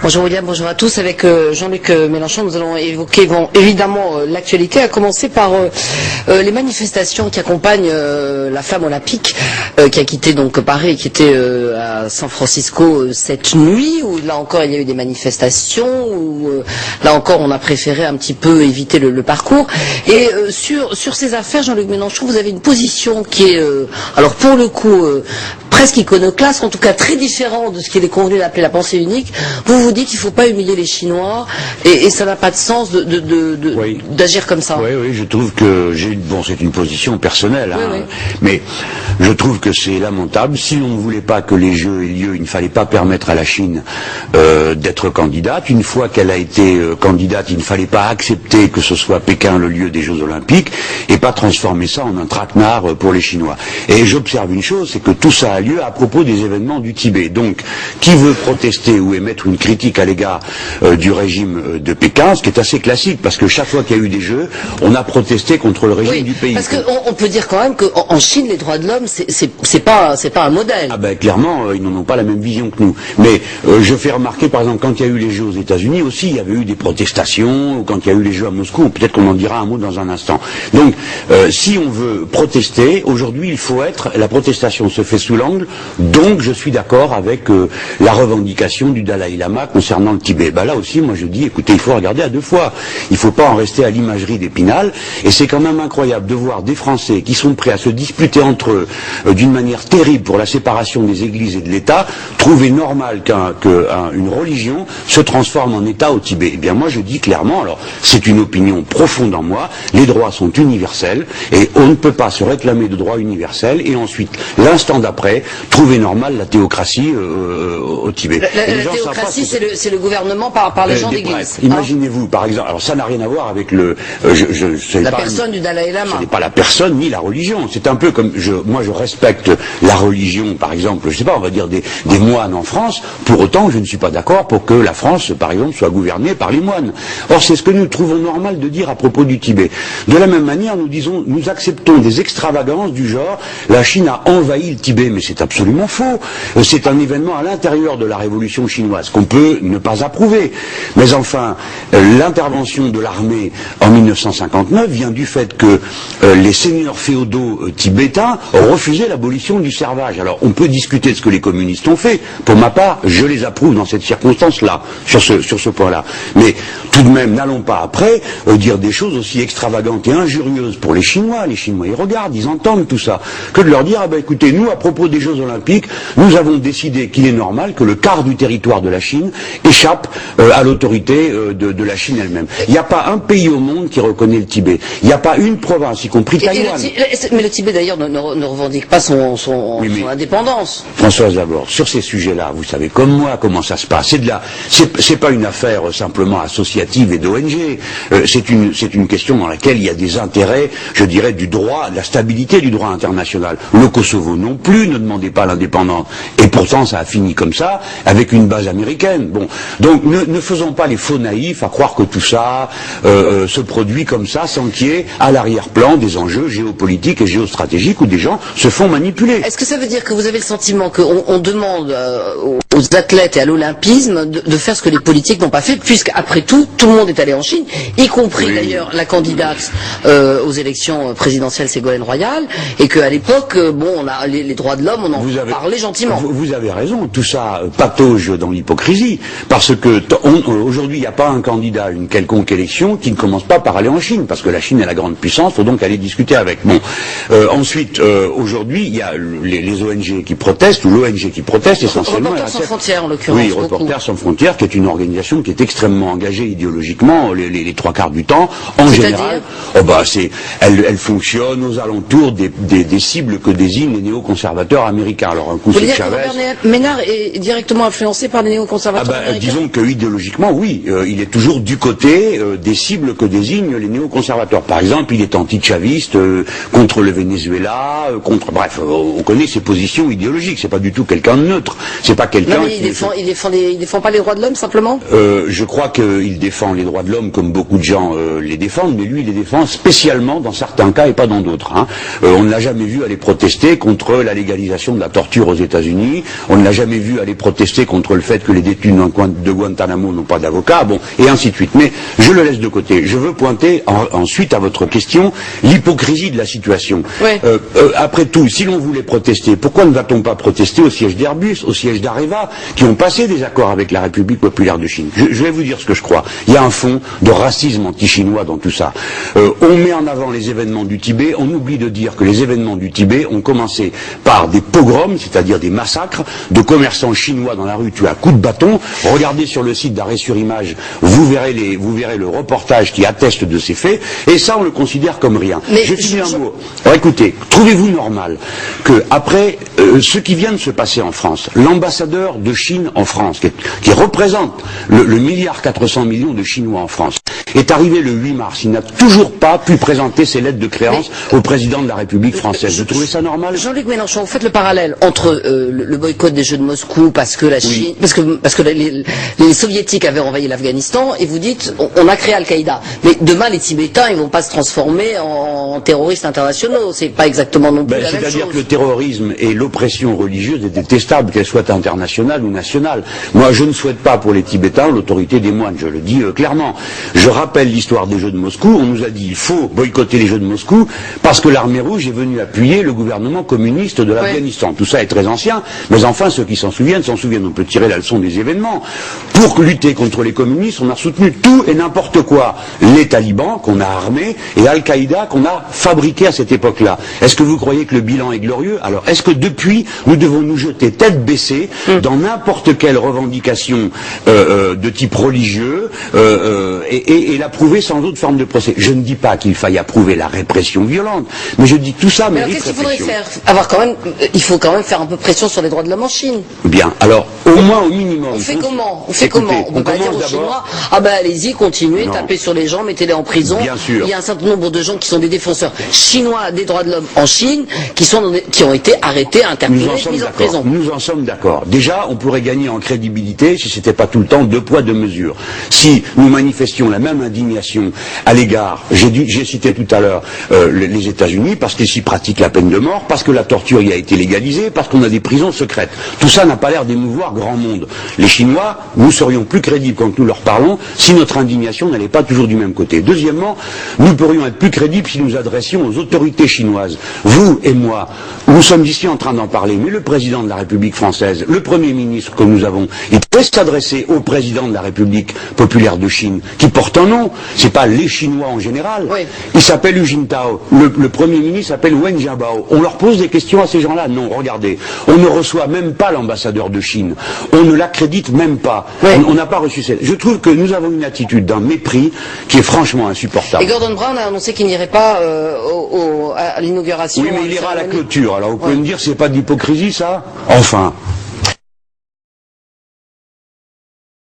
Bonjour William, bonjour à tous. Avec Jean-Luc Mélenchon, nous allons évoquer l'actualité, à commencer par les manifestations qui accompagnent la flamme olympique qui a quitté donc Paris et qui était à San Francisco cette nuit, où là encore il y a eu des manifestations, où là encore on a préféré un petit peu éviter le parcours. Et sur ces affaires, Jean-Luc Mélenchon, vous avez une position qui est, alors pour le coup, presque iconoclaste, en tout cas très différent de ce qu'il est convenu d'appeler la pensée unique. Vous dites qu'il ne faut pas humilier les Chinois et ça n'a pas de sens d'agir comme ça. Oui, je trouve que c'est une position personnelle, hein, oui. Mais je trouve que c'est lamentable. Si on ne voulait pas que les Jeux aient lieu, il ne fallait pas permettre à la Chine d'être candidate. Une fois qu'elle a été candidate, il ne fallait pas accepter que ce soit Pékin le lieu des Jeux Olympiques et pas transformer ça en un traquenard pour les Chinois. Et j'observe une chose, c'est que tout ça a lieu à propos des événements du Tibet. Donc, qui veut protester ou émettre une critique à l'égard du régime de Pékin, ce qui est assez classique, parce que chaque fois qu'il y a eu des Jeux, on a protesté contre le régime du pays. Parce qu'on peut dire quand même qu'en Chine, les droits de l'homme, c'est pas un modèle. Ah ben clairement, ils n'en ont pas la même vision que nous. Mais je fais remarquer, par exemple, quand il y a eu les Jeux aux États-Unis aussi, il y avait eu des protestations, ou quand il y a eu les Jeux à Moscou, peut-être qu'on en dira un mot dans un instant. Donc, si on veut protester, aujourd'hui, la protestation se fait sous l'angle, donc je suis d'accord avec la revendication du Dalai Lama concernant le Tibet. Ben là aussi, moi je dis, écoutez, il faut regarder à deux fois. Il ne faut pas en rester à l'imagerie d'Épinal, et c'est quand même incroyable de voir des Français qui sont prêts à se disputer entre eux d'une manière terrible pour la séparation des églises et de l'État, trouver normal qu'une religion se transforme en État au Tibet. Eh bien moi je dis clairement, alors c'est une opinion profonde en moi, les droits sont universels, et on ne peut pas se réclamer de droits universels, et ensuite, l'instant d'après, trouver normal la théocratie au Tibet. La théocratie, c'est le gouvernement par les gens d'église. Imaginez-vous, par exemple, alors ça n'a rien à voir avec la personne du Dalai Lama. Ce n'est pas la personne ni la religion. C'est un peu comme moi je respecte la religion, par exemple, je sais pas, on va dire des moines en France. Pour autant, je ne suis pas d'accord pour que la France, par exemple, soit gouvernée par les moines. Or, c'est ce que nous trouvons normal de dire à propos du Tibet. De la même manière, nous acceptons des extravagances du genre, la Chine a envahi le Tibet, mais c'est absolument faux. C'est un événement à l'intérieur de la révolution chinoise qu'on peut ne pas approuver. Mais enfin, l'intervention de l'armée en 1959 vient du fait que les seigneurs féodaux tibétains ont refusé l'abolition du servage. Alors, on peut discuter de ce que les communistes ont fait. Pour ma part, je les approuve dans cette circonstance-là, sur ce point-là. Mais tout de même, n'allons pas après dire des choses aussi extravagantes et injurieuses pour les Chinois. Les Chinois, ils regardent, ils entendent tout ça. Que de leur dire, ah ben écoutez, nous, à propos des Jeux Olympiques, nous avons décidé qu'il est normal que le quart du territoire de la Chine échappe à l'autorité de la Chine elle-même. Il n'y a pas un pays au monde qui reconnaît le Tibet. Il n'y a pas une province, y compris Taïwan. Mais le Tibet d'ailleurs ne revendique pas son indépendance. Françoise, d'abord, sur ces sujets-là, vous savez comme moi comment ça se passe. C'est pas une affaire simplement associative et d'ONG. C'est une question dans laquelle il y a des intérêts, je dirais, du droit, de la stabilité du droit international. Le Kosovo non plus ne demandait pas l'indépendance. Et pourtant, ça a fini comme ça, avec une base américaine. Bon, donc ne faisons pas les faux naïfs à croire que tout ça se produit comme ça, sans qu'il y ait à l'arrière-plan des enjeux géopolitiques et géostratégiques où des gens se font manipuler. Est-ce que ça veut dire que vous avez le sentiment qu'on demande aux athlètes et à l'olympisme de faire ce que les politiques n'ont pas fait, puisqu'après tout le monde est allé en Chine, y compris d'ailleurs la candidate aux élections présidentielles Ségolène Royal, et qu'à l'époque, on a les droits de l'homme, on en parlait gentiment. Vous avez raison, tout ça patauge dans l'hypocrisie, parce que aujourd'hui, il n'y a pas un candidat à une quelconque élection qui ne commence pas par aller en Chine, parce que la Chine est la grande puissance, il faut donc aller discuter avec. Bon, ensuite, aujourd'hui, il y a les ONG qui protestent, ou l'ONG qui proteste essentiellement. Reporters sans frontières, en l'occurrence. Oui, Reporters sans frontières, qui est une organisation qui est extrêmement engagée idéologiquement, les trois quarts du temps, en général. Elle fonctionne aux alentours des cibles que désignent les néoconservateurs américains. Alors un coup c'est Chavez. Robert Ménard est directement influencé par les néoconservateurs américains. Disons que idéologiquement, oui, il est toujours du côté des cibles que désignent les néoconservateurs. Par exemple, il est anti-chaviste contre le Venezuela, bref, on connaît ses positions idéologiques. C'est pas du tout quelqu'un de neutre. C'est pas quelqu'un. Non, mais il défend pas les droits de l'homme simplement. Je crois qu'il défend les droits de l'homme comme beaucoup de gens les défendent, mais lui il les défend spécialement dans certains cas et pas dans d'autres. On ne l'a jamais vu aller protester contre la légalisation légalisation de la torture aux États-Unis. On ne l'a jamais vu aller protester contre le fait que les détenus de Guantanamo n'ont pas d'avocat, bon, et ainsi de suite. Mais je le laisse de côté. Je veux pointer ensuite à votre question l'hypocrisie de la situation. Ouais. Après tout, si l'on voulait protester, pourquoi ne va-t-on pas protester au siège d'Airbus, au siège d'Areva, qui ont passé des accords avec la République populaire de Chine? Je vais vous dire ce que je crois. Il y a un fond de racisme anti-chinois dans tout ça. On met en avant les événements du Tibet, on oublie de dire que les événements du Tibet ont commencé par des pogroms, c'est-à-dire des massacres de commerçants chinois dans la rue tués à coups de bâton. Regardez sur le site d'Arrêt sur Image, vous verrez le reportage qui atteste de ces faits, et ça on le considère comme rien. Mais je finis un mot. Alors, écoutez, trouvez-vous normal que après ce qui vient de se passer en France, l'ambassadeur de Chine en France, qui représente le milliard 400 millions de Chinois en France, est arrivé le 8 mars, il n'a toujours pas pu présenter ses lettres de créance au président de la République française. Vous trouvez ça normal? Jean-Luc Mélenchon, vous faites le parallèle entre le boycott des Jeux de Moscou parce que la Chine, parce que les soviétiques avaient envahi l'Afghanistan, et vous dites on a créé Al-Qaïda. Mais demain les Tibétains ils vont pas se transformer en terroristes internationaux. C'est pas exactement non plus la même chose. C'est-à-dire que le terrorisme et l'oppression religieuse est détestable, qu'elle soit internationale ou nationale. Moi je ne souhaite pas pour les Tibétains l'autorité des moines, je le dis clairement. Je rappelle l'histoire des Jeux de Moscou, on nous a dit il faut boycotter les Jeux de Moscou parce que l'armée rouge est venue appuyer le gouvernement communiste de l'Afghanistan. Tout ça est très ancien, mais enfin ceux qui s'en souviennent, on peut tirer la leçon des événements. Pour lutter contre les communistes, on a soutenu tout et n'importe quoi. Les talibans qu'on a armés et Al-Qaïda qu'on a fabriqué à cette époque-là. Est-ce que vous croyez que le bilan est glorieux? Alors est-ce que depuis, nous devons nous jeter tête baissée dans n'importe quelle revendication de type religieux et l'approuver sans autre forme de procès? Je ne dis pas qu'il faille approuver la répression violente, mais je dis que tout ça mérite réflexion. Qu'est-ce qu'il faudrait faire? Il faut quand même faire un peu pression sur les droits de l'homme en Chine. Bien, alors au moins au minimum. On fait comment? On peut pas dire aux Chinois ah ben allez-y, continuez, tapez sur les gens, mettez-les en prison. Bien sûr. Il y a un certain nombre de gens qui sont des défenseurs chinois des droits de l'homme en Chine qui ont été arrêtés, interpellés, mis en prison. Nous en sommes d'accord. Déjà, on pourrait gagner en crédibilité si c'était pas tout le temps deux poids deux mesures. Si nous manifestions la même indignation à l'égard, j'ai cité tout à l'heure les États-Unis parce qu'ils s'y pratiquent la peine de mort, parce que la torture y a été légalisée, parce qu'on a des prisons secrètes. Tout ça n'a pas l'air d'émouvoir grand monde. Les Chinois, nous serions plus crédibles quand nous leur parlons si notre indignation n'allait pas toujours du même côté. Deuxièmement, nous pourrions être plus crédibles si nous adressions aux autorités chinoises. Vous et moi, nous sommes ici en train d'en parler, mais le président de la République française, le Premier ministre que nous avons, il peut s'adresser au président de la République populaire de Chine, qui porte un nom, c'est pas les Chinois en général. Oui. Il s'appelle Hu Jintao, le Premier ministre s'appelle Wen Jiabao. On leur pose des questions à ces gens-là? Non, regardez, on ne reçoit même pas l'ambassadeur de Chine, on ne l'accrédite même pas, on n'a pas reçu cette... Je trouve que nous avons une attitude d'un mépris qui est franchement insupportable. Et Gordon Brown a annoncé qu'il n'irait pas à l'inauguration. Oui, mais il ira à la clôture, alors vous pouvez me dire c'est pas de l'hypocrisie ça? Enfin.